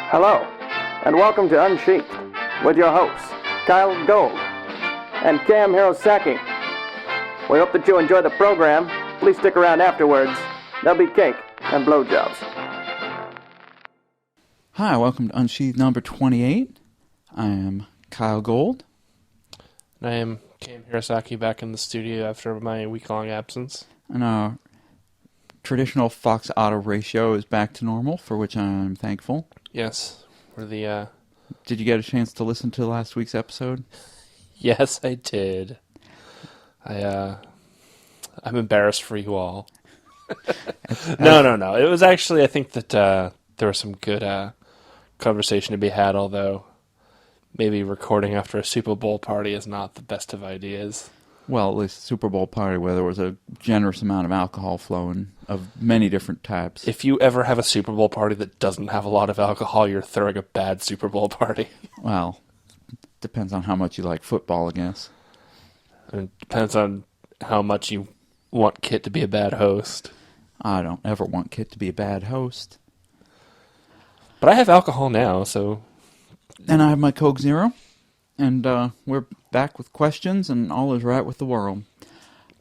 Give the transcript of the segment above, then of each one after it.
Hello, and welcome to Unsheathed with your hosts, Kyle Gold and Cam Hirosaki. We hope that you enjoy the program. Please stick around afterwards. There'll be cake and blowjobs. Hi, welcome to Unsheathed number 28. I am Kyle Gold. And I am Cam Hirosaki, back in the studio after my week-long absence. And our traditional Fox Auto ratio is back to normal, for which I'm thankful. Yes, we're the, Did you get a chance to listen to last week's episode? Yes, I did. I'm embarrassed for you all. No. It was actually, I think that there was some good conversation to be had, although maybe recording after a Super Bowl party is not the best of ideas. Well, at least a Super Bowl party where there was a generous amount of alcohol flowing of many different types. If you ever have a Super Bowl party that doesn't have a lot of alcohol, you're throwing a bad Super Bowl party. Well, depends on how much you like football, I guess. And it depends on how much you want Kit to be a bad host. I don't ever want Kit to be a bad host. But I have alcohol now, so... And I have my Coke Zero. And we're back with questions, and all is right with the world.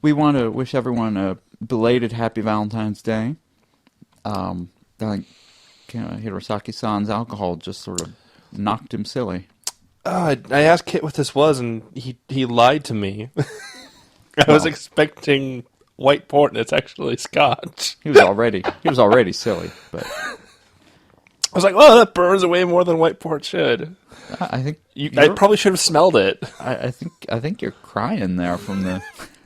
We want to wish everyone a belated Happy Valentine's Day. I think Hirosaki-san's alcohol just sort of knocked him silly. I asked Kit what this was, and he lied to me. I was expecting white port, and it's actually Scotch. He was already silly, but I was like, "Oh, that burns away more than white port should." I think I probably should have smelled it. I think you're crying there from the.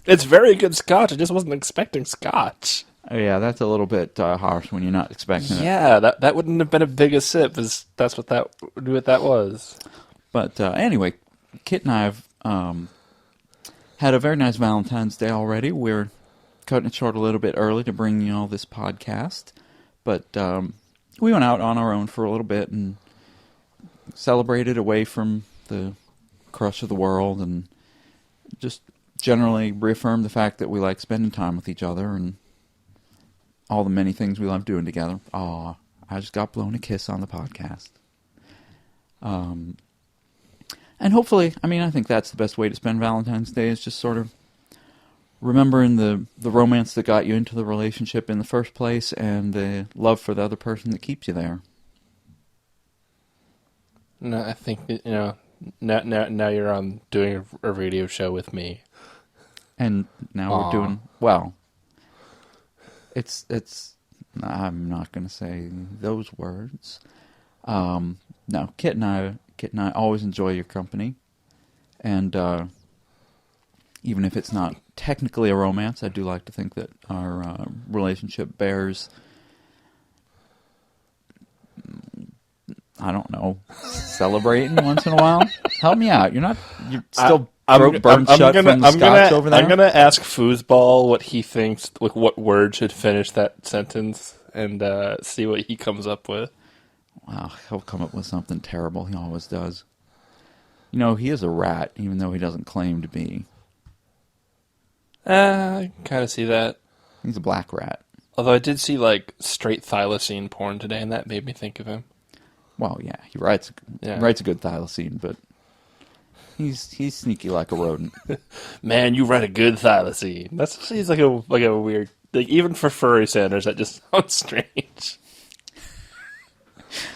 It's very good Scotch. I just wasn't expecting Scotch. Yeah, that's a little bit harsh when you're not expecting it. Yeah, that wouldn't have been a big a sip, as that's what that was. But anyway, Kit and I have had a very nice Valentine's Day already. We're cutting it short a little bit early to bring you all this podcast. But we went out on our own for a little bit and celebrated away from the crush of the world and just generally reaffirmed the fact that we like spending time with each other and all the many things we love doing together. Aw, I just got blown a kiss on the podcast. And hopefully, I think that's the best way to spend Valentine's Day, is just sort of remembering the romance that got you into the relationship in the first place and the love for the other person that keeps you there. No, I think, now you're on doing a radio show with me. And now we're doing, well, it's I'm not going to say those words. No, Kit and I always enjoy your company. And even if it's not technically a romance, I do like to think that our relationship bears, I don't know, celebrating once in a while. Help me out. You're still burned shut from the Scotch over there? I'm going to ask Foosball what he thinks, like what word should finish that sentence, and see what he comes up with. Wow, he'll come up with something terrible. He always does. He is a rat, even though he doesn't claim to be. I can kind of see that. He's a black rat. Although I did see, straight thylacine porn today, and that made me think of him. Well, yeah, he writes a good thylacine, but he's sneaky like a rodent. Man, you write a good thylacine. He's like a weird, even for furry centers, that just sounds strange.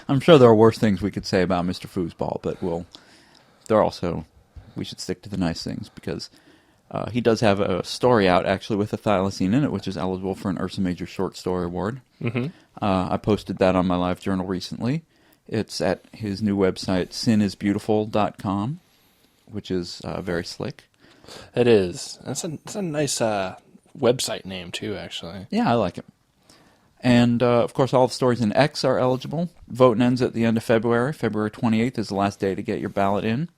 I'm sure there are worse things we could say about Mr. Foosball, but we should stick to the nice things, because he does have a story out, actually, with a thylacine in it, which is eligible for an Ursa Major Short Story Award. Mm-hmm. I posted that on my live journal recently. It's at his new website, sinisbeautiful.com, which is very slick. It is. That's a nice website name, too, actually. Yeah, I like it. And, of course, all the stories in X are eligible. Voting ends at the end of February. February 28th is the last day to get your ballot in.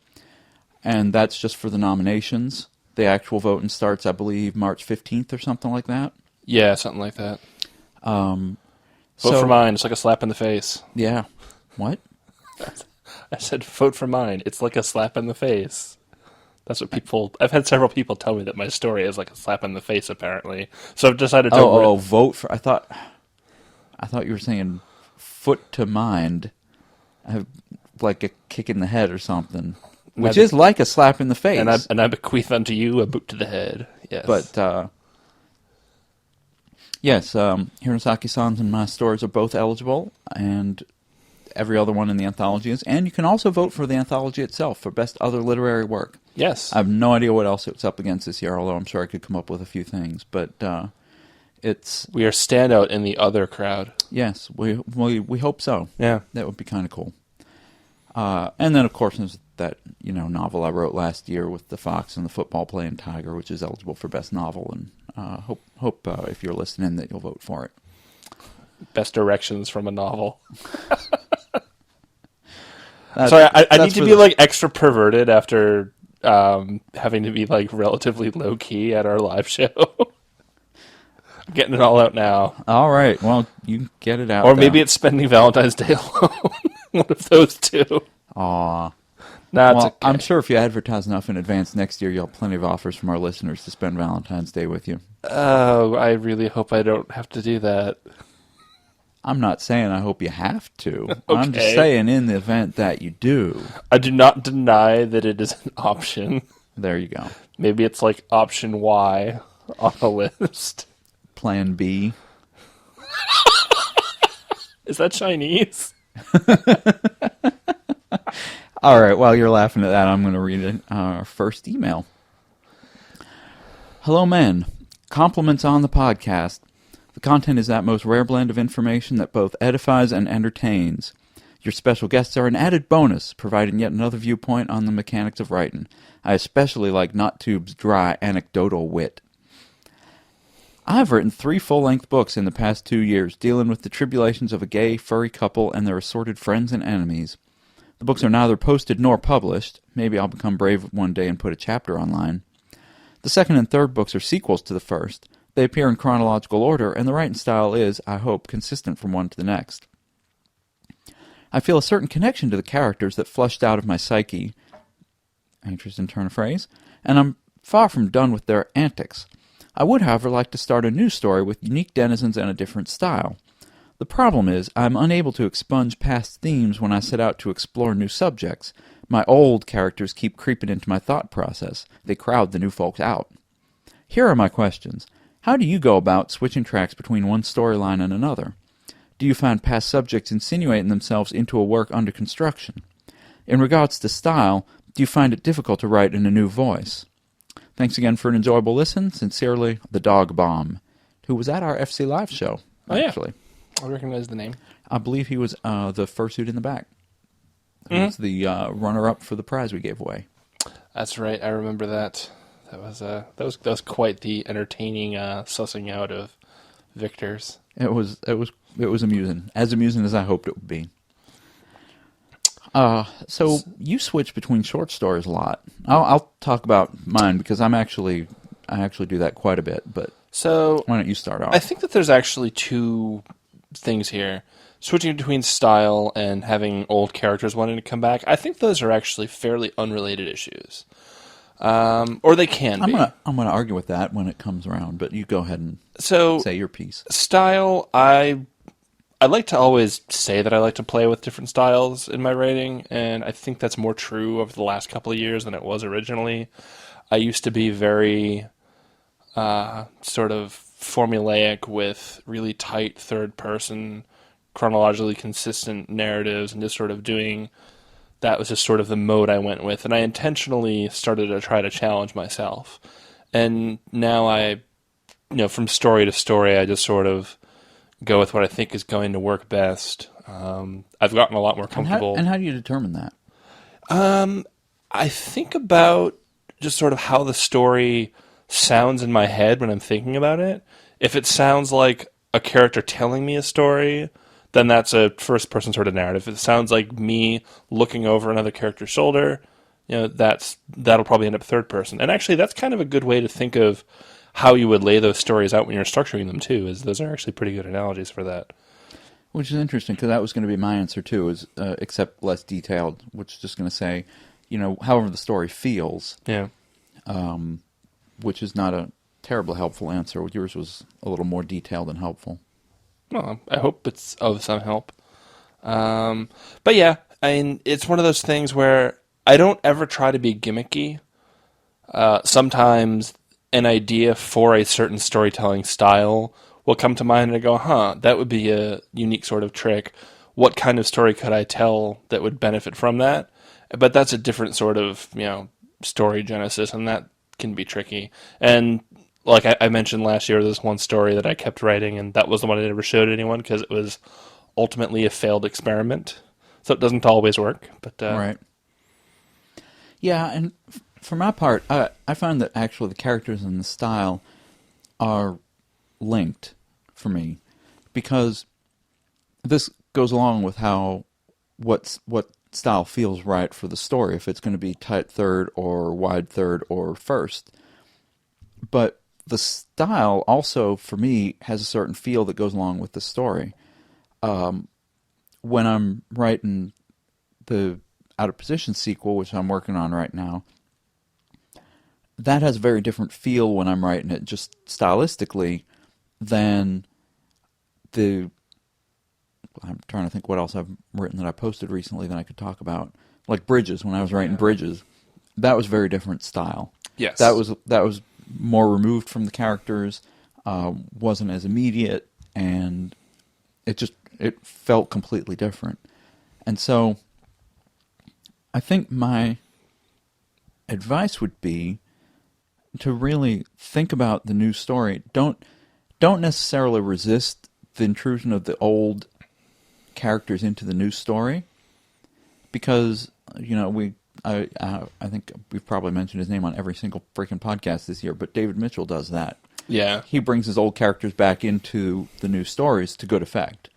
And that's just for the nominations. The actual voting starts, I believe, March 15th or something like that. Yeah, something like that. Vote for mine. It's like a slap in the face. Yeah. What? I said, vote for mine. It's like a slap in the face. That's what I've had several people tell me that my story is like a slap in the face, apparently. So I've decided to... vote for... I thought you were saying foot to mind. have like a kick in the head or something, which is like a slap in the face. And I bequeath unto you a boot to the head. Yes. But, yes, Hirosaki-san's and my stories are both eligible, and every other one in the anthology is. And you can also vote for the anthology itself for best other literary work. Yes. I have no idea what else it's up against this year, although I'm sure I could come up with a few things. But it's... We are standout in the other crowd. Yes, we hope so. Yeah. That would be kind of cool. And then, of course, there's that novel I wrote last year with the fox and the football playing tiger, which is eligible for best novel. And hope if you're listening that you'll vote for it. Best directions from a novel. Sorry, I need to be like extra perverted after having to be like relatively low key at our live show. I'm getting it all out now. All right, well, you get it out. Or maybe it's spending Valentine's Day alone. One of those two. Aw. Nah, well, okay. I'm sure if you advertise enough in advance next year, you'll have plenty of offers from our listeners to spend Valentine's Day with you. Oh, I really hope I don't have to do that. I'm not saying I hope you have to. Okay. I'm just saying in the event that you do. I do not deny that it is an option. There you go. Maybe it's like option Y on the list. Plan B. Is that Chinese? All right, while you're laughing at that, I'm going to read our first email. Hello, men. Compliments on the podcast. The content is that most rare blend of information that both edifies and entertains. Your special guests are an added bonus, providing yet another viewpoint on the mechanics of writing. I especially like NotTube's dry anecdotal wit. I have written 3 full-length books in the past 2 years, dealing with the tribulations of a gay, furry couple and their assorted friends and enemies. The books are neither posted nor published. Maybe I'll become brave one day and put a chapter online. The second and third books are sequels to the first. They appear in chronological order, and the writing style is, I hope, consistent from one to the next. I feel a certain connection to the characters that flushed out of my psyche, interesting turn of phrase, and I'm far from done with their antics. I would, however, like to start a new story with unique denizens and a different style. The problem is, I'm unable to expunge past themes when I set out to explore new subjects. My old characters keep creeping into my thought process. They crowd the new folks out. Here are my questions. How do you go about switching tracks between one storyline and another? Do you find past subjects insinuating themselves into a work under construction? In regards to style, do you find it difficult to write in a new voice? Thanks again for an enjoyable listen. Sincerely, the Dog Bomb, who was at our FC Live show, actually. Oh, yeah. I recognize the name. I believe he was the fursuit in the back. He was the runner-up for the prize we gave away. That's right. I remember that. That was quite the entertaining sussing out of victors. It was amusing, as amusing as I hoped it would be. So you switch between short stories a lot. I'll talk about mine because I actually do that quite a bit. But so why don't you start off? I think that there's actually 2 things here. Switching between style and having old characters wanting to come back. I think those are actually fairly unrelated issues. Or they can be. I'm gonna argue with that when it comes around, but you go ahead and say your piece. Style, I like to always say that I like to play with different styles in my writing, and I think that's more true over the last couple of years than it was originally. I used to be very sort of formulaic with really tight third-person, chronologically consistent narratives, and just sort of doing... That was just sort of the mode I went with, and I intentionally started to try to challenge myself. And now from story to story, I just sort of go with what I think is going to work best. I've gotten a lot more comfortable. And how do you determine that? I think about just sort of how the story sounds in my head when I'm thinking about it. If it sounds like a character telling me a story, then that's a first-person sort of narrative. If it sounds like me looking over another character's shoulder, that'll probably end up third person. And actually, that's kind of a good way to think of how you would lay those stories out when you're structuring them too. Is those are actually pretty good analogies for that. Which is interesting because that was going to be my answer too, is except less detailed. Which is just going to say, however the story feels. Yeah. Which is not a terribly helpful answer. Yours was a little more detailed and helpful. Well, I hope it's of some help. But yeah, it's one of those things where I don't ever try to be gimmicky. Sometimes an idea for a certain storytelling style will come to mind and I go, that would be a unique sort of trick. What kind of story could I tell that would benefit from that? But that's a different sort of, story genesis, and that can be tricky. And like I mentioned last year, this one story that I kept writing, and that was the one I never showed anyone because it was ultimately a failed experiment. So it doesn't always work. But Right. Yeah, and for my part, I find that actually the characters and the style are linked for me, because this goes along with what style feels right for the story, if it's going to be tight third or wide third or first. But the style also, for me, has a certain feel that goes along with the story. When I'm writing the Out of Position sequel, which I'm working on right now, that has a very different feel when I'm writing it just stylistically than I'm trying to think what else I've written that I posted recently that I could talk about. Like Bridges, when I was writing Bridges, that was a very different style. yes. That was more removed from the characters, wasn't as immediate, and it felt completely different. And so I think my advice would be to really think about the new story. Don't necessarily resist the intrusion of the old characters into the new story, because I think we've probably mentioned his name on every single freaking podcast this year, but David Mitchell does that. Yeah. He brings his old characters back into the new stories to good effect.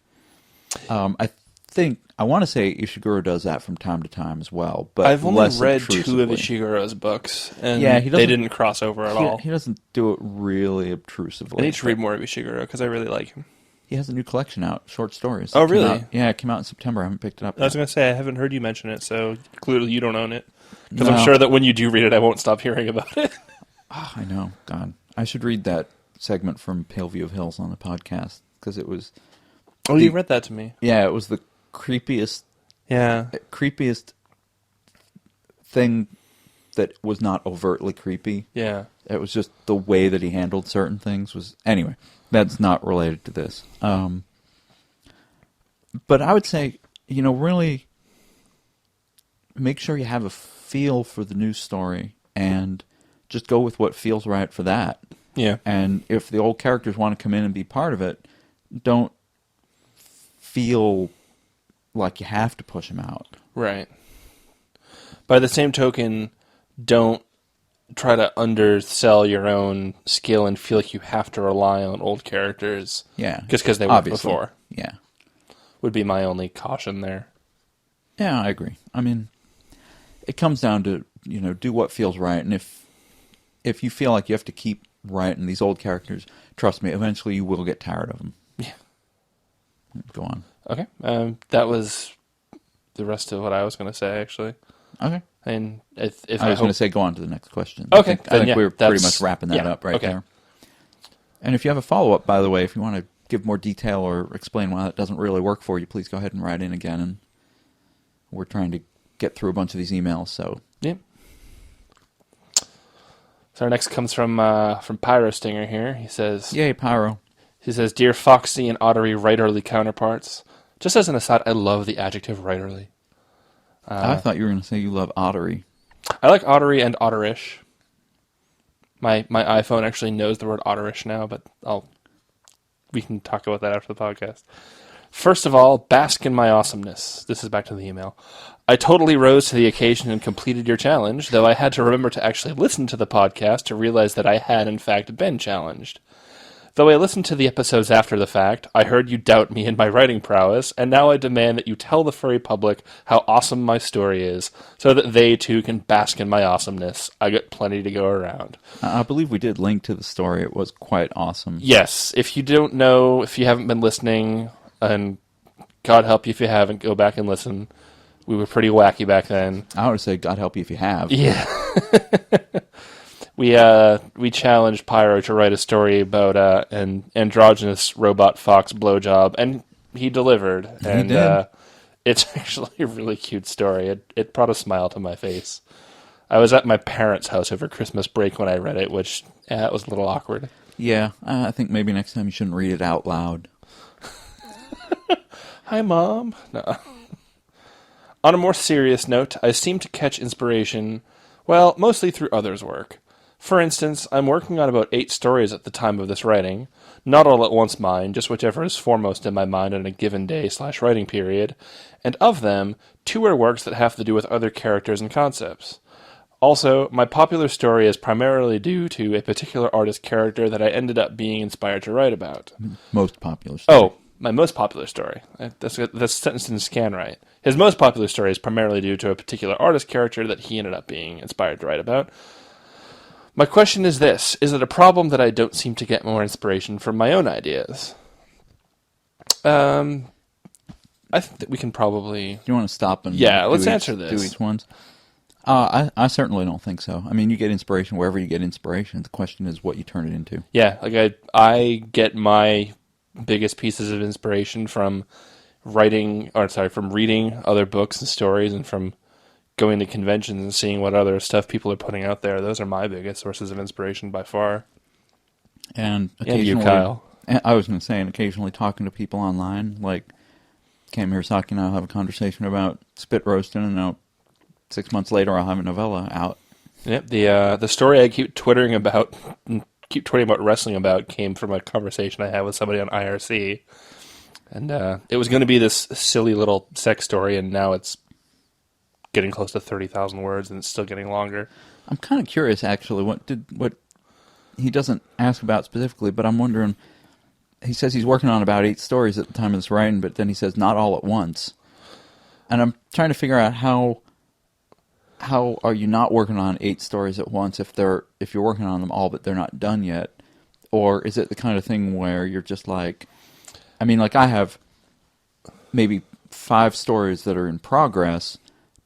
I want to say Ishiguro does that from time to time as well, but I've only less read 2 of obtrusively. Ishiguro's books, and Yeah, they didn't cross over at all. He doesn't do it really obtrusively. I need to read more of Ishiguro because I really like him. He has a new collection out, short stories. Oh, It came really? out- yeah, it came out in September. I haven't picked it up I was yet. going to say, I haven't heard you mention it, so clearly you don't own it. Because No. I'm sure that when you do read it, I won't stop hearing about it. Oh, I know. God. I should read that segment from Pale View of Hills on the podcast, because it was... Oh, you read that to me. Yeah, it was the creepiest Yeah. thing that was not overtly creepy. Yeah. It was just the way that he handled certain things was... Anyway, that's not related to this. But I would say, really make sure you have a feel for the new story and just go with what feels right for that. Yeah. And if the old characters want to come in and be part of it, don't feel like you have to push them out. Right. By the same token, don't try to undersell your own skill and feel like you have to rely on old characters. Yeah. Just because they weren't Obviously. before. Yeah. Would be my only caution there. Yeah, I agree. I mean, it comes down to, do what feels right. And if you feel like you have to keep writing these old characters, trust me, eventually you will get tired of them. Yeah. Go on. Okay. That was the rest of what I was going to say, actually. Okay. And if I was going to say go on to the next question. Okay, I then think yeah, we were pretty that's- much wrapping that yeah, up right okay. there. And if you have a follow-up, by the way, if you want to give more detail or explain why that doesn't really work for you, please go ahead and write in again. And we're trying to get through a bunch of these emails, so... Yeah. So our next comes from Pyro Stinger here. He says, Yay, Pyro. Dear Foxy and Ottery writerly counterparts. Just as an aside, I love the adjective writerly. I thought you were going to say you love Ottery. I like Ottery and Otterish. My iPhone actually knows the word Otterish now, but we can talk about that after the podcast. First of all, bask in my awesomeness. This is back to the email. I totally rose to the occasion and completed your challenge, though I had to remember to actually listen to the podcast to realize that I had, in fact, been challenged. Though I listened to the episodes after the fact, I heard you doubt me in my writing prowess, and now I demand that you tell the furry public how awesome my story is, so that they, too, can bask in my awesomeness. I got plenty to go around. I believe we did link to the story. It was quite awesome. Yes, if you don't know, if you haven't been listening, and God help you if you haven't, go back and listen. We were pretty wacky back then. I would say God help you if you have. Yeah. We challenged Pyro to write a story about an androgynous robot fox blowjob, and he delivered. And did. It's actually a really cute story. It brought a smile to my face. I was at my parents' house over Christmas break when I read it, which it was a little awkward. Yeah, I think maybe next time you shouldn't read it out loud. Hi, Mom. No. On a more serious note, I seem to catch inspiration, well, mostly through others' work. For instance, I'm working on about 8 stories at the time of this writing, not all at once mine, just whichever is foremost in my mind on a given day/writing period, and of them, 2 are works that have to do with other characters and concepts. Also, my popular story is primarily due to a particular artist character that I ended up being inspired to write about. Most popular story. Oh, my most popular story. That's sentenced in scan right. His most popular story is primarily due to a particular artist character that he ended up being inspired to write about. My question is this: is it a problem that I don't seem to get more inspiration from my own ideas? I think that we can probably... Do you want to stop and let's answer this. Do each ones? I certainly don't think so. I mean, you get inspiration wherever you get inspiration. The question is what you turn it into. Yeah, like I get my biggest pieces of inspiration from reading other books and stories, and from going to conventions and seeing what other stuff people are putting out there. Those are my biggest sources of inspiration by far. And occasionally, and you, Kyle. I was going to say, and occasionally talking to people online, like Cam Hirosaki and I'll have a conversation about spit roasting, and now 6 months later I'll have a novella out. Yep, the story I keep tweeting about wrestling about came from a conversation I had with somebody on IRC. And it was going to be this silly little sex story, and now it's getting close to 30,000 words, and it's still getting longer. I'm kind of curious, actually, what he doesn't ask about specifically, but I'm wondering, he says he's working on about 8 stories at the time of this writing, but then he says not all at once. And I'm trying to figure out how are you not working on 8 stories at once if you're working on them all but they're not done yet? Or is it the kind of thing where you're just like, I mean, like I have maybe 5 stories that are in progress,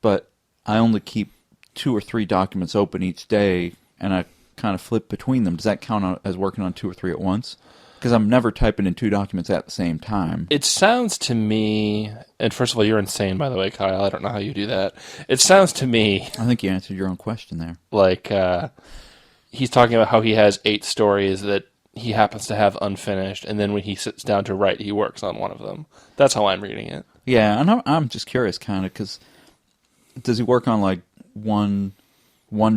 but I only keep 2 or 3 documents open each day, and I kind of flip between them. Does that count as working on 2 or 3 at once? Because I'm never typing in 2 documents at the same time. It sounds to me, and first of all, you're insane, by the way, Kyle. I don't know how you do that. It sounds to me... I think you answered your own question there. Like, he's talking about how he has 8 stories that he happens to have unfinished, and then when he sits down to write, he works on one of them. That's how I'm reading it. Yeah, and I'm just curious, kind of, because does he work on, like, one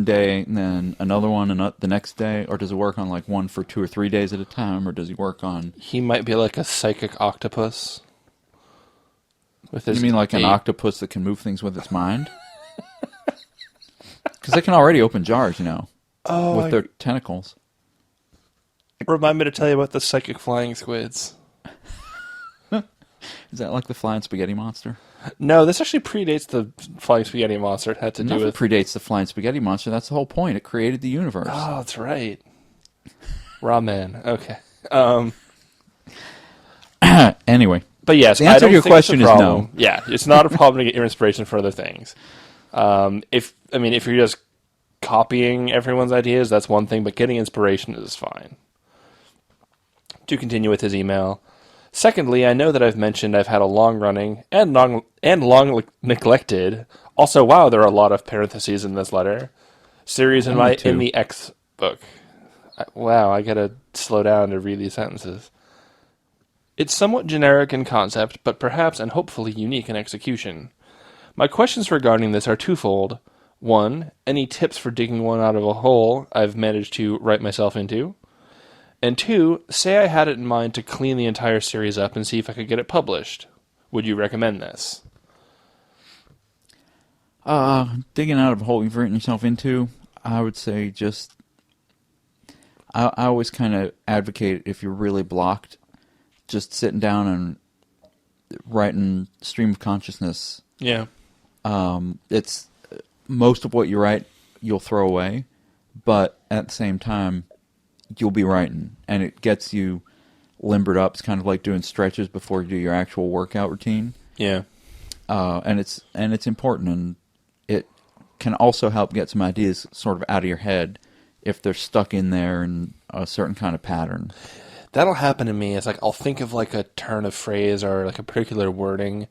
day and then another one the next day, or does he work on like one for 2 or 3 days at a time, or does he work on... He might be like a psychic octopus. You mean like an octopus that can move things with its mind? Because they can already open jars, with their tentacles. Remind me to tell you about the psychic flying squids. Is that like the flying spaghetti monster? No, this actually predates the flying spaghetti monster. It had to do with... predates the flying spaghetti monster. That's the whole point. It created the universe. Oh, that's right. Ramen. Okay. Anyway. But yes, the answer to your question is no. Yeah, it's not a problem to get your inspiration for other things. If you're just copying everyone's ideas, that's one thing, but getting inspiration is fine. To continue with his email... Secondly, I know that I've mentioned I've had a long-running and long neglected. Also, wow, there are a lot of parentheses in this letter. Series in the X book. Wow, I gotta slow down to read these sentences. It's somewhat generic in concept, but perhaps and hopefully unique in execution. My questions regarding this are twofold. 1, any tips for digging one out of a hole I've managed to write myself into? And 2, say I had it in mind to clean the entire series up and see if I could get it published. Would you recommend this? Digging out of a hole you've written yourself into, I would say just... I always kind of advocate, if you're really blocked, just sitting down and writing stream of consciousness. Yeah. It's most of what you write you'll throw away, but at the same time... you'll be writing, and it gets you limbered up. It's kind of like doing stretches before you do your actual workout routine. Yeah. And it's important, and it can also help get some ideas sort of out of your head if they're stuck in there in a certain kind of pattern. That'll happen to me. It's like I'll think of like a turn of phrase or like a particular wording,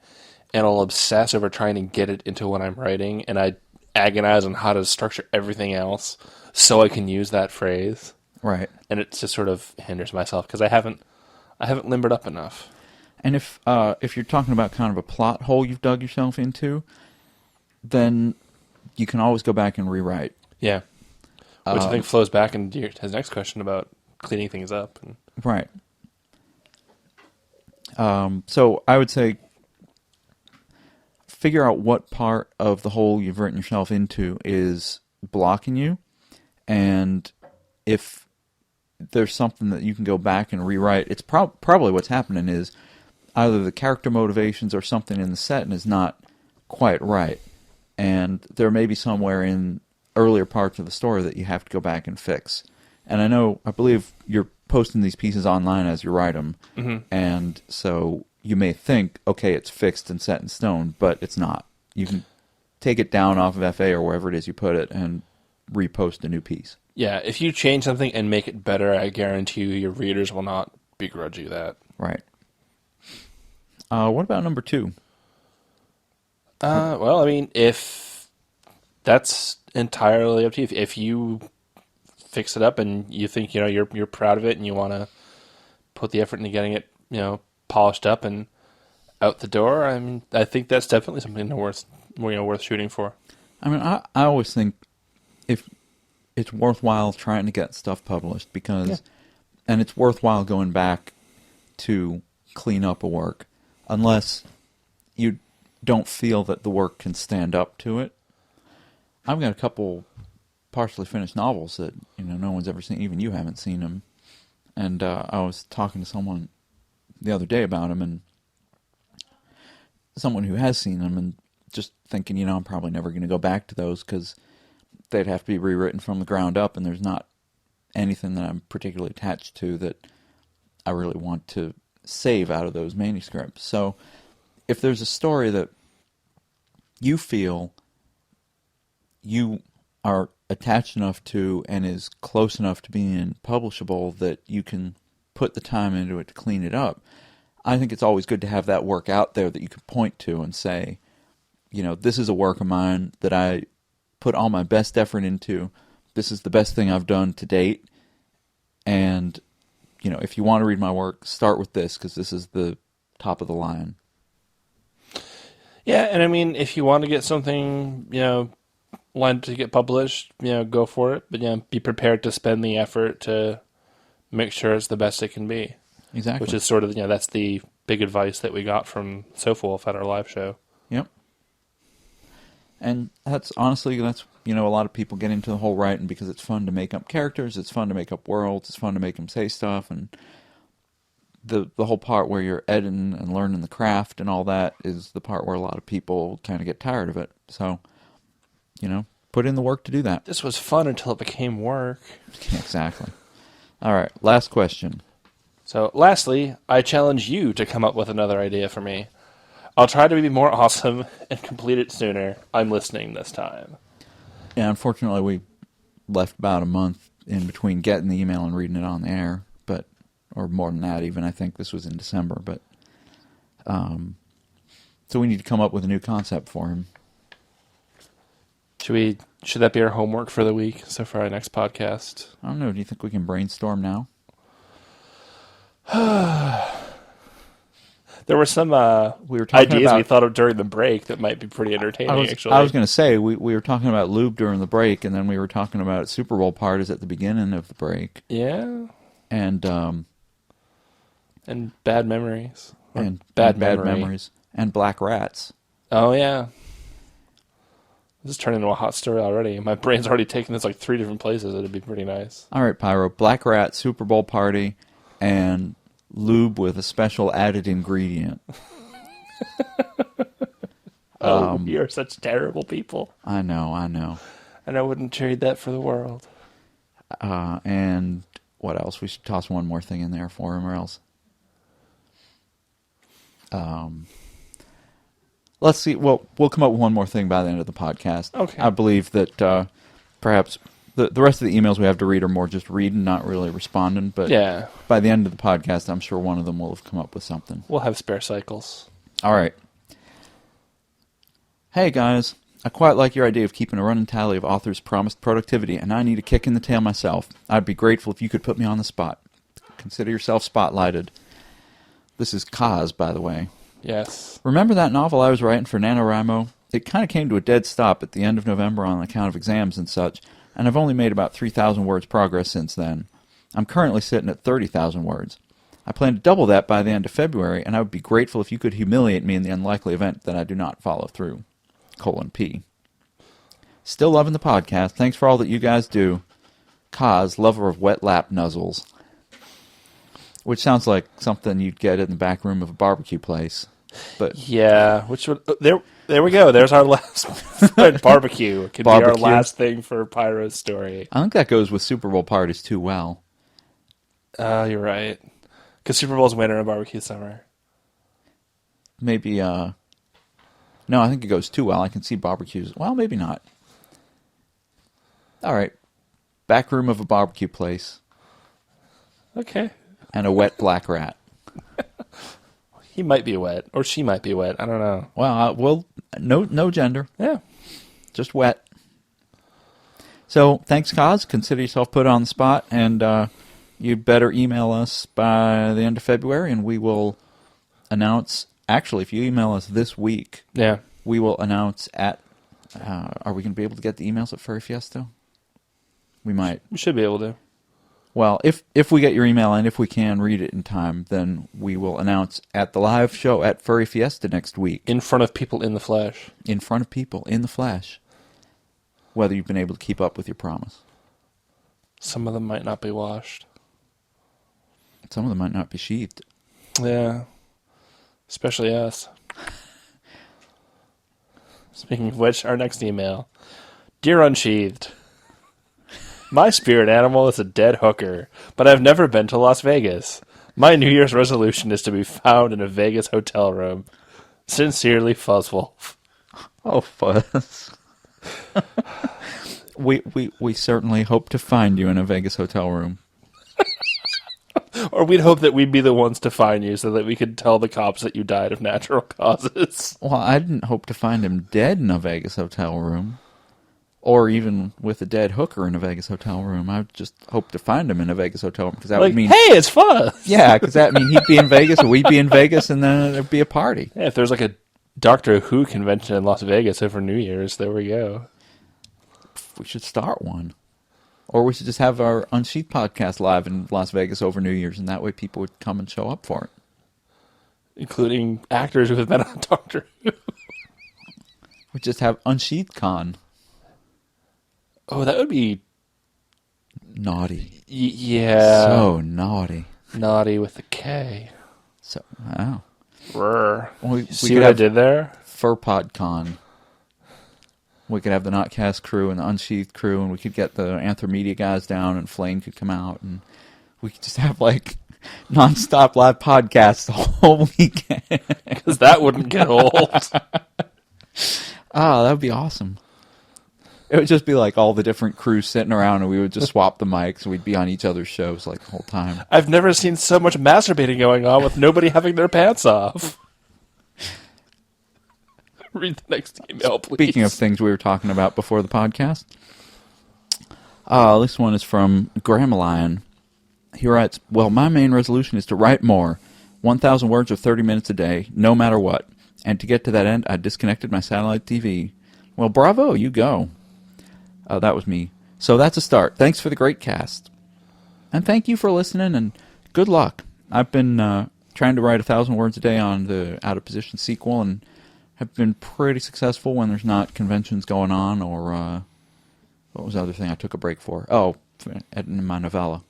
and I'll obsess over trying to get it into what I'm writing, and I agonize on how to structure everything else so I can use that phrase. Right. And it just sort of hinders myself because I haven't limbered up enough. And if you're talking about kind of a plot hole you've dug yourself into, then you can always go back and rewrite. Yeah. Which I think flows back into his next question about cleaning things up. Right. So I would say figure out what part of the hole you've written yourself into is blocking you, and if there's something that you can go back and rewrite, it's probably what's happening is either the character motivations or something in the setting is not quite right, and there may be somewhere in earlier parts of the story that you have to go back and fix. And I believe you're posting these pieces online as you write them, and so you may think, okay, it's fixed and set in stone, but it's not. You can take it down off of FA or wherever it is you put it and repost a new piece. Yeah, if you change something and make it better, I guarantee you your readers will not begrudge you that. Right. What about number 2? Well, I mean, if that's entirely up to you. If you fix it up and you think you're proud of it and you want to put the effort into getting it polished up and out the door, I mean, I think that's definitely something worth shooting for. I mean, I always think if it's worthwhile trying to get stuff published because, and it's worthwhile going back to clean up a work, unless you don't feel that the work can stand up to it. I've got a couple partially finished novels that no one's ever seen, even you haven't seen them, and I was talking to someone the other day about them, and someone who has seen them, and just thinking, I'm probably never going to go back to those because they'd have to be rewritten from the ground up, and there's not anything that I'm particularly attached to that I really want to save out of those manuscripts. So if there's a story that you feel you are attached enough to and is close enough to being publishable that you can put the time into it to clean it up, I think it's always good to have that work out there that you can point to and say, this is a work of mine that I put all my best effort into. This is the best thing I've done to date. And, if you want to read my work, start with this because this is the top of the line. Yeah, and I mean, if you want to get something, lined to get published, go for it. But, be prepared to spend the effort to make sure it's the best it can be. Exactly. Which is sort of, that's the big advice that we got from Sofawolf at our live show. Yep. And that's a lot of people get into the whole writing because it's fun to make up characters, it's fun to make up worlds, it's fun to make them say stuff, and the whole part where you're editing and learning the craft and all that is the part where a lot of people kind of get tired of it. So, put in the work to do that. This was fun until it became work. Exactly. All right, last question. So, lastly, I challenge you to come up with another idea for me. I'll try to be more awesome and complete it sooner. I'm listening this time. Yeah, unfortunately, we left about a month in between getting the email and reading it on the air, or more than that even. I think this was in December, but so we need to come up with a new concept for him. Should that be our homework for the week? So for our next podcast, I don't know. Do you think we can brainstorm now? There were some ideas we thought of during the break that might be pretty entertaining, actually. I was going to say, we were talking about lube during the break, and then we were talking about Super Bowl parties at the beginning of the break. Yeah. And bad memories. And bad memories. And black rats. Oh, yeah. This is turning into a hot story already. My brain's already taken this like 3 different places. It'd be pretty nice. All right, Pyro. Black rat, Super Bowl party, and lube with a special added ingredient. You're such terrible people. I know. And I wouldn't trade that for the world. And what else? We should toss one more thing in there for him, or else. Let's see. Well, we'll come up with one more thing by the end of the podcast. Okay. I believe that perhaps the rest of the emails we have to read are more just reading, not really responding. But yeah, by the end of the podcast, I'm sure one of them will have come up with something. We'll have spare cycles. All right. Hey guys, I quite like your idea of keeping a running tally of authors' promised productivity, and I need a kick in the tail myself. I'd be grateful if you could put me on the spot. Consider yourself spotlighted. This is Kaz, by the way. Yes. Remember that novel I was writing for NaNoWriMo? It kind of came to a dead stop at the end of November on account of exams and such, and I've only made about 3,000 words progress since then. I'm currently sitting at 30,000 words. I plan to double that by the end of February, and I would be grateful if you could humiliate me in the unlikely event that I do not follow through. P. Still loving the podcast. Thanks for all that you guys do. Kaz, lover of wet lap nuzzles. Which sounds like something you'd get in the back room of a barbecue place. But yeah, which would there we go. There's our last barbecue. Could be our last thing for Pyro's story. I think that goes with Super Bowl parties too well. You're right. Because Super Bowl's winter and barbecue's summer. Maybe, no, I think it goes too well. I can see barbecues. Well, maybe not. All right. Back room of a barbecue place. Okay. And a wet black rat. He might be wet, or she might be wet. I don't know. Well, no gender. Yeah. Just wet. So, thanks, Kaz. Consider yourself put on the spot, and you better email us by the end of February, and we will announce. Actually, if you email us this week, yeah, we will announce at. Are we going to be able to get the emails at Furry Fiesta? We might. We should be able to. Well, if we get your email and if we can read it in time, then we will announce at the live show at Furry Fiesta next week. In front of people in the flesh. In front of people in the flesh. Whether you've been able to keep up with your promise. Some of them might not be washed. Some of them might not be sheathed. Yeah. Especially us. Speaking of which, our next email. Dear Unsheathed. My spirit animal is a dead hooker, but I've never been to Las Vegas. My New Year's resolution is to be found in a Vegas hotel room. Sincerely, Fuzzwolf. Oh, Fuzz. we certainly hope to find you in a Vegas hotel room. Or we'd hope that we'd be the ones to find you so that we could tell the cops that you died of natural causes. Well, I didn't hope to find him dead in a Vegas hotel room. Or even with a dead hooker in a Vegas hotel room. I just hope to find him in a Vegas hotel room. Because that would mean... Hey, it's fun! Yeah, because that mean he'd be in Vegas or we'd be in Vegas and then there'd be a party. Yeah, if there's like a Doctor Who convention in Las Vegas over New Year's, there we go. We should start one. Or we should just have our Unsheathed podcast live in Las Vegas over New Year's, and that way people would come and show up for it. Including actors who have been on Doctor Who. We just have Unsheathed Con. Oh, that would be... Naughty. Yeah. So naughty. Naughty with a K. So, wow. Rrr. We See what I did there? Furpod Con. We could have the Notcast crew and the Unsheathed crew, and we could get the Anthromedia guys down, and Flame could come out, and we could just have, like, non-stop live podcasts the whole weekend. Because that wouldn't get old. That would be awesome. It would just be like all the different crews sitting around, and we would just swap the mics, and we'd be on each other's shows like the whole time. I've never seen so much masturbating going on with nobody having their pants off. Read the next email, please. Speaking of things we were talking about before the podcast, this one is from Grandmalion. He writes, well, my main resolution is to write more. 1,000 words or 30 minutes a day, no matter what. And to get to that end, I disconnected my satellite TV. Well, bravo, you go. That was me. So that's a start. Thanks for the great cast. And thank you for listening, and good luck. I've been trying to write 1,000 words a day on the Out of Position sequel, and have been pretty successful when there's not conventions going on, or what was the other thing I took a break for? Oh, in my novella.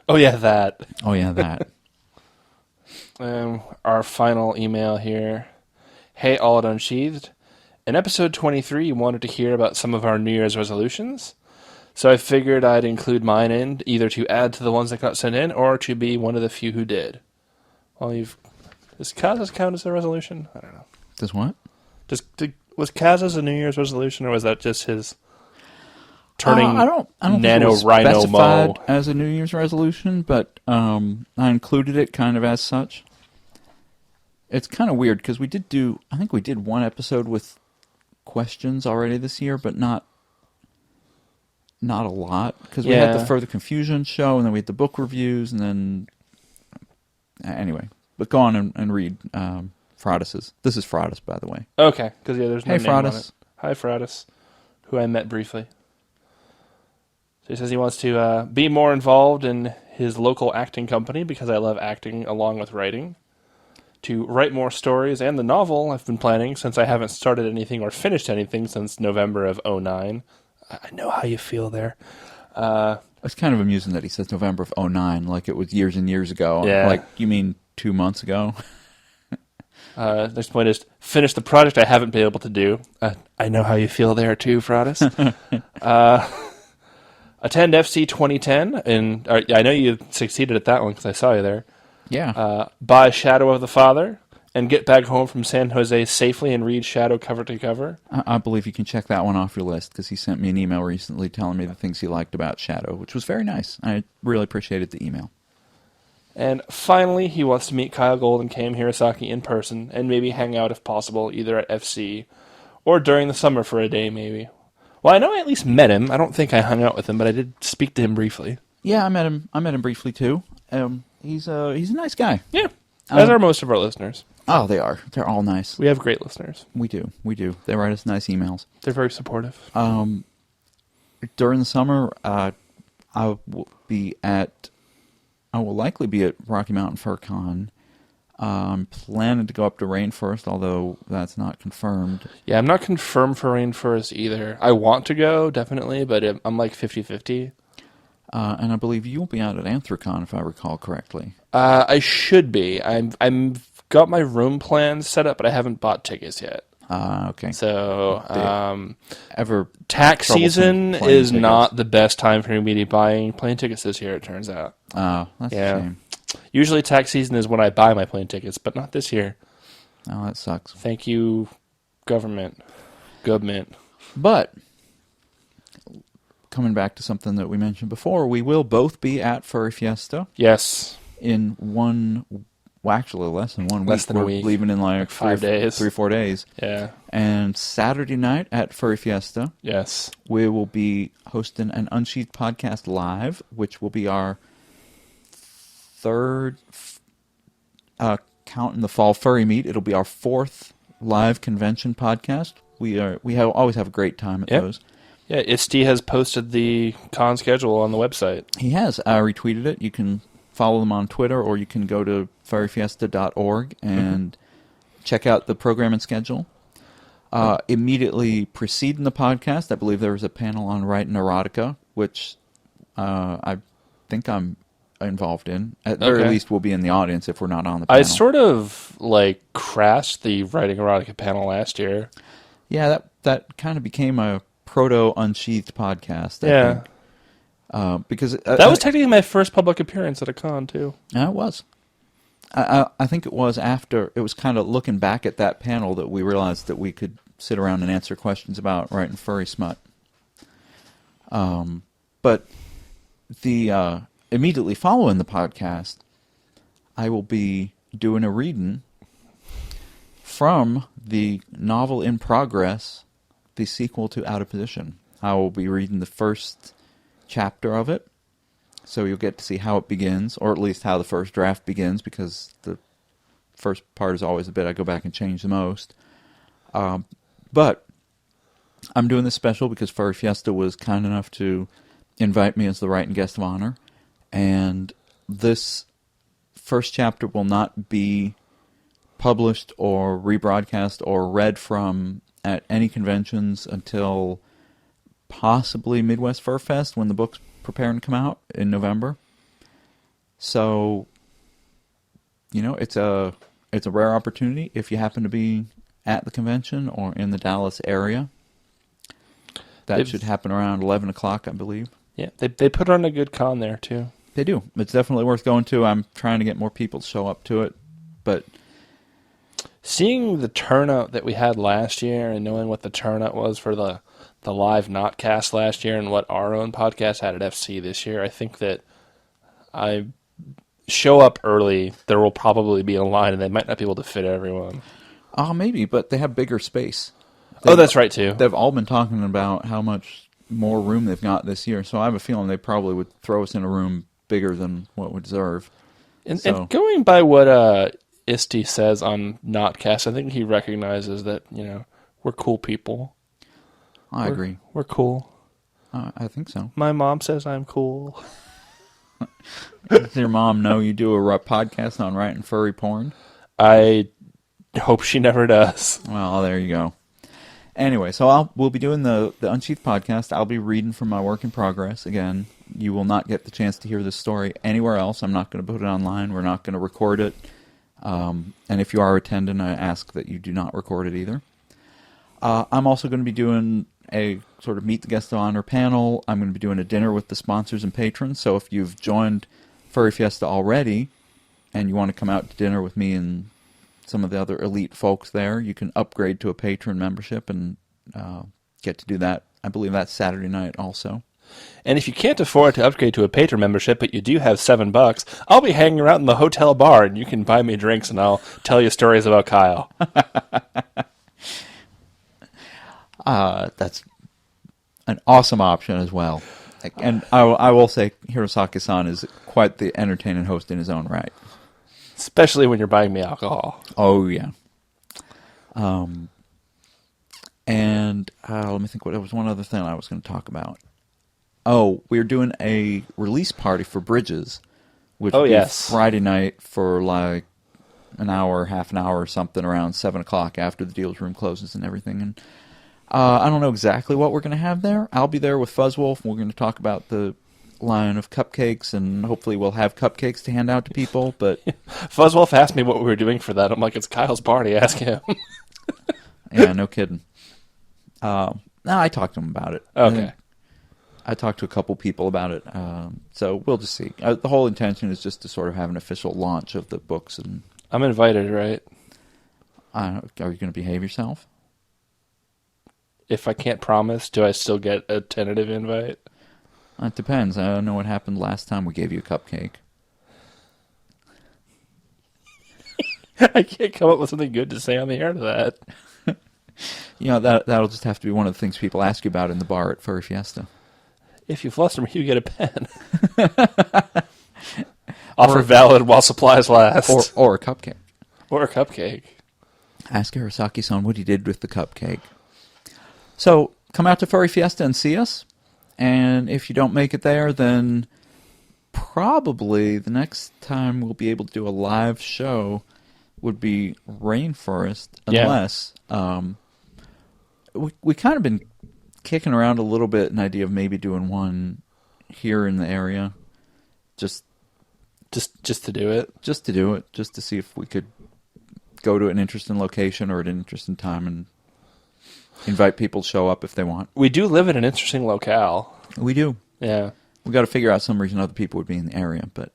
Oh, yeah, that. Oh, yeah, that. Our final email here. Hey, all at Unsheathed. In episode 23, you wanted to hear about some of our New Year's resolutions. So I figured I'd include mine in, either to add to the ones that got sent in, or to be one of the few who did. Well, does Kaz's count as a resolution? I don't know. Does what? Was Kaz's a New Year's resolution, or was that just his turning I don't think it was specified as a New Year's resolution, but I included it kind of as such. It's kind of weird because I think we did one episode with questions already this year, but not a lot, because we had the Further Confusion show, and then we had the book reviews, and then anyway. But go on and read Fraudis's. This is Fraudis, by the way. Okay, because there's no hey, name on Fraudis. it. Hi, Fraudis, who I met briefly. So he says he wants to be more involved in his local acting company because I love acting along with writing. To write more stories and the novel I've been planning since I haven't started anything or finished anything since November of 2009. I know how you feel there. It's kind of amusing that he says November of 2009, like it was years and years ago. Yeah. Like, you mean 2 months ago? Next point is finish the project I haven't been able to do. I know how you feel there too, Fraudis. Attend FC 2010, and I know you succeeded at that one because I saw you there. Yeah. Buy Shadow of the Father, and get back home from San Jose safely and read Shadow cover to cover. I believe you can check that one off your list, because he sent me an email recently telling me the things he liked about Shadow, which was very nice. I really appreciated the email. And finally, he wants to meet Kyle Gold and Cam Hirosaki in person, and maybe hang out if possible, either at FC or during the summer for a day, maybe. Well, I know I at least met him. I don't think I hung out with him, but I did speak to him briefly. Yeah, I met him briefly too. He's a nice guy. Yeah, as are most of our listeners. Oh, they are. They're all nice. We have great listeners. We do. They write us nice emails. They're very supportive. During the summer, I will likely be at Rocky Mountain Fur Con. I'm planning to go up to Rainforest, although that's not confirmed. Yeah, I'm not confirmed for Rainforest either. I want to go, definitely, but I'm like 50-50. And I believe you'll be out at Anthrocon, if I recall correctly. I should be. I'm got my room plans set up, but I haven't bought tickets yet. Okay. So, tax troublesome season is tickets? not the best time for me to be buying plane tickets this year, it turns out. Oh, that's a shame. Usually tax season is when I buy my plane tickets, but not this year. Oh, that sucks. Thank you, government. But, coming back to something that we mentioned before, we will both be at Furry Fiesta. Yes. In actually less than 1 week. Less than a week. We're leaving in like 5 days. 3-4 days. Yeah. And Saturday night at Furry Fiesta, Yes. we will be hosting an Unsheathed podcast live, which will be our third counting the fall furry meet. It'll be our fourth live convention podcast. We always have a great time at those. Yeah, Isti has posted the con schedule on the website. He has. I retweeted it. You can follow them on Twitter, or you can go to furryfiesta.org and check out the program and schedule. Immediately preceding the podcast, I believe there was a panel on writing erotica, which I think I'm involved in. At the very least, we'll be in the audience if we're not on the panel. I sort of crashed the writing erotica panel last year. Yeah, that kind of became a proto Unsheathed podcast. I think. Because that was technically my first public appearance at a con too. Yeah, it was. I think it was after, it was kind of looking back at that panel that we realized that we could sit around and answer questions about writing furry smut. But the immediately following the podcast, I will be doing a reading from the novel in progress, the sequel to Out of Position. I will be reading the first chapter of it, so you'll get to see how it begins, or at least how the first draft begins, because the first part is always the bit I go back and change the most. But I'm doing this special because Furry Fiesta was kind enough to invite me as the writing guest of honor, and this first chapter will not be published or rebroadcast or read from at any conventions until possibly Midwest Fur Fest, when the book's preparing to come out in November. So, it's a rare opportunity if you happen to be at the convention or in the Dallas area. That should happen around 11 o'clock, I believe. Yeah, they put on a good con there, too. They do. It's definitely worth going to. I'm trying to get more people to show up to it, but seeing the turnout that we had last year and knowing what the turnout was for the live Notcast last year and what our own podcast had at FC this year, I think that show up early, there will probably be a line, and they might not be able to fit everyone. Maybe, but they have bigger space. That's right, too. They've all been talking about how much more room they've got this year, so I have a feeling they probably would throw us in a room bigger than what we deserve. And going by what Isti says on Notcast, I think he recognizes that, we're cool people. I agree. We're cool. I think so. My mom says I'm cool. Does your mom know you do a podcast on writing furry porn? I hope she never does. Well, there you go. Anyway, so we'll be doing the Unsheathed podcast. I'll be reading from my work in progress. Again, you will not get the chance to hear this story anywhere else. I'm not going to put it online. We're not going to record it. And if you are attending, I ask that you do not record it either. I'm also going to be doing a sort of meet the guest of honor panel. I'm going to be doing a dinner with the sponsors and patrons. So if you've joined Furry Fiesta already and you want to come out to dinner with me and some of the other elite folks there, you can upgrade to a patron membership and get to do that. I believe that's Saturday night also. And if you can't afford to upgrade to a patron membership, but you do have $7, I'll be hanging around in the hotel bar, and you can buy me drinks, and I'll tell you stories about Kyle. That's an awesome option as well. And I will say Hirosaki-san is quite the entertaining host in his own right. Especially when you're buying me alcohol. Oh, yeah. And let me think, there was one other thing I was going to talk about. Oh, we're doing a release party for Bridges, which will be Friday night for like an hour, half an hour or something around 7 o'clock after the deals room closes and everything. And I don't know exactly what we're going to have there. I'll be there with Fuzzwolf, and we're going to talk about the line of cupcakes, and hopefully we'll have cupcakes to hand out to people. But Fuzzwolf asked me what we were doing for that. I'm like, it's Kyle's party. Ask him. Yeah, no kidding. No, I talked to him about it. Okay. I talked to a couple people about it, so we'll just see. The whole intention is just to sort of have an official launch of the books. And I'm invited, right? are you going to behave yourself? If I can't promise, do I still get a tentative invite? It depends. I don't know what happened last time we gave you a cupcake. I can't come up with something good to say on the air to that. That'll just have to be one of the things people ask you about in the bar at Furry Fiesta. If you fluster me, you get a pen. Offer valid while supplies last. Or a cupcake. Or a cupcake. Ask Hirosaki-san what he did with the cupcake. So, come out to Furry Fiesta and see us. And if you don't make it there, then probably the next time we'll be able to do a live show would be Rainforest, unless we kind of been kicking around a little bit an idea of maybe doing one here in the area, just to do it, just to see if we could go to an interesting location or at an interesting time and invite people to show up if they want. We do live in an interesting locale. We do. Yeah. We got to figure out some reason other people would be in the area, but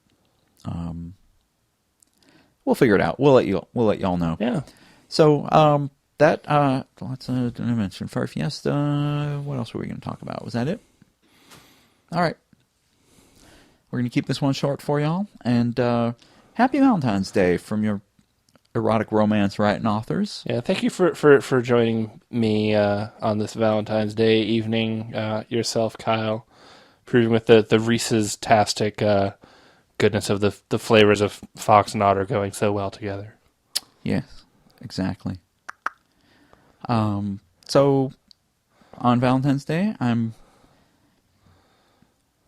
we'll figure it out. We'll let y'all know. Yeah. So let's mention Furry Fiesta. What else were we going to talk about? Was that it? All right. We're going to keep this one short for y'all, and happy Valentine's Day from your erotic romance writing authors. Yeah, thank you for joining me on this Valentine's Day evening. Yourself, Kyle, proving with the Reese's tastic goodness of the flavors of fox and otter going so well together. Yes, exactly. So on Valentine's Day, I'm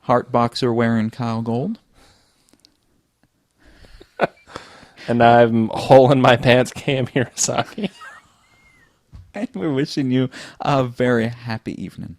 heart boxer wearing Kyle Gold. And I'm hole in my pants Cam Hirosaki. And we're wishing you a very happy evening.